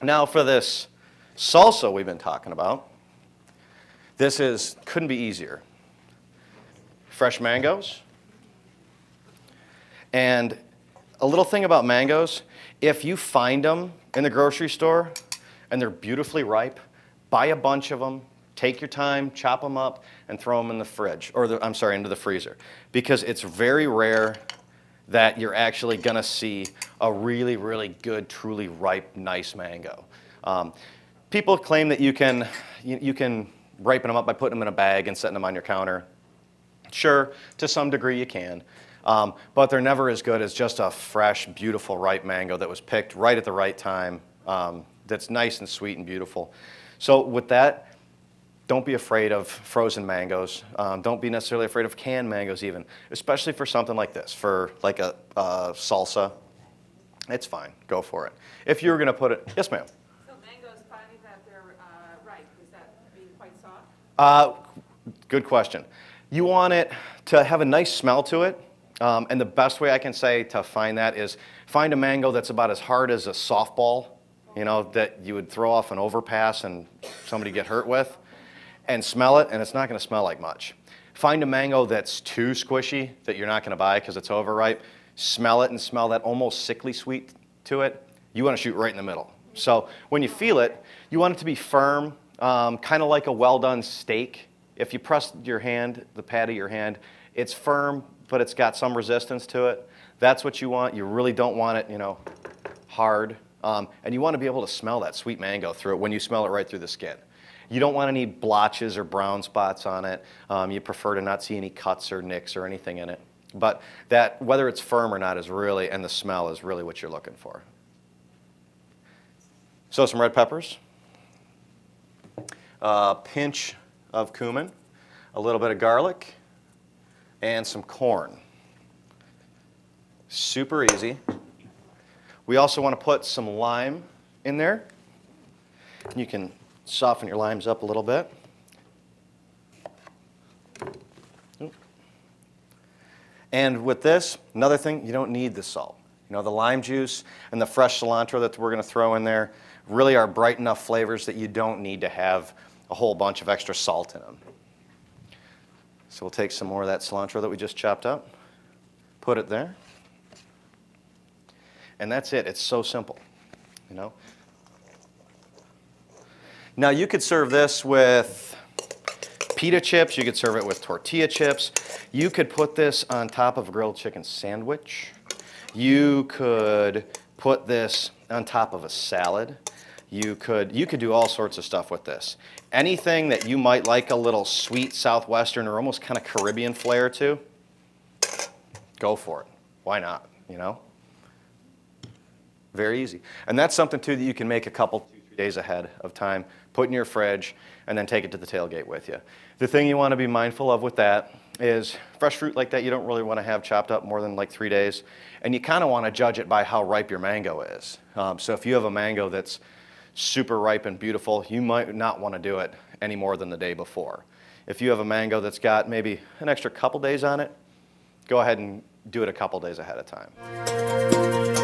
Now for this salsa we've been talking about, couldn't be easier. Fresh mangoes. And a little thing about mangoes, if you find them in the grocery store and they're beautifully ripe, buy a bunch of them, take your time, chop them up, and throw them in the fridge, or into the freezer. Because it's very rare that you're actually gonna see a really, really good, truly ripe, nice mango. People claim that you can ripen them up by putting them in a bag and setting them on your counter. Sure, to some degree you can, but they're never as good as just a fresh, beautiful, ripe mango that was picked right at the right time, that's nice and sweet and beautiful. So with that, don't be afraid of frozen mangoes. Don't be necessarily afraid of canned mangoes even, especially for something like this, for like a salsa. It's fine, go for it. If you were gonna put it, yes ma'am. So mangoes, finding that they're ripe, is that being quite soft? Good question. You want it to have a nice smell to it, and the best way I can say to find that is find a mango that's about as hard as a softball, you know, that you would throw off an overpass and somebody get hurt with, and smell it, and it's not going to smell like much. Find a mango that's too squishy that you're not going to buy because it's overripe. Smell it and smell that almost sickly sweet to it. You want to shoot right in the middle. So when you feel it, you want it to be firm, kind of like a well-done steak. If you press your hand, the pad of your hand, it's firm, but it's got some resistance to it. That's what you want. You really don't want it, you know, hard. And you want to be able to smell that sweet mango through it when you smell it right through the skin. You don't want any blotches or brown spots on it. You prefer to not see any cuts or nicks or anything in it. But that, whether it's firm or not, is really, and the smell is really what you're looking for. So some red peppers, a pinch of cumin, a little bit of garlic, and some corn. Super easy. We also want to put some lime in there. You can soften your limes up a little bit. And with this, another thing, you don't need the salt. You know, the lime juice and the fresh cilantro that we're going to throw in there really are bright enough flavors that you don't need to have a whole bunch of extra salt in them. So we'll take some more of that cilantro that we just chopped up, put it there, and that's it. It's so simple, you know. Now you could serve this with pita chips, you could serve it with tortilla chips, you could put this on top of a grilled chicken sandwich, you could put this on top of a salad, you could do all sorts of stuff with this. Anything that you might like a little sweet Southwestern or almost kind of Caribbean flair to, go for it. Why not, you know? Very easy. And that's something too that you can make a couple, 2-3 days ahead of time, put in your fridge, and then take it to the tailgate with you. The thing you want to be mindful of with that is fresh fruit like that you don't really want to have chopped up more than like 3 days, and you kind of want to judge it by how ripe your mango is. So if you have a mango that's super ripe and beautiful, you might not want to do it any more than the day before. If you have a mango that's got maybe an extra couple days on it, go ahead and do it a couple days ahead of time.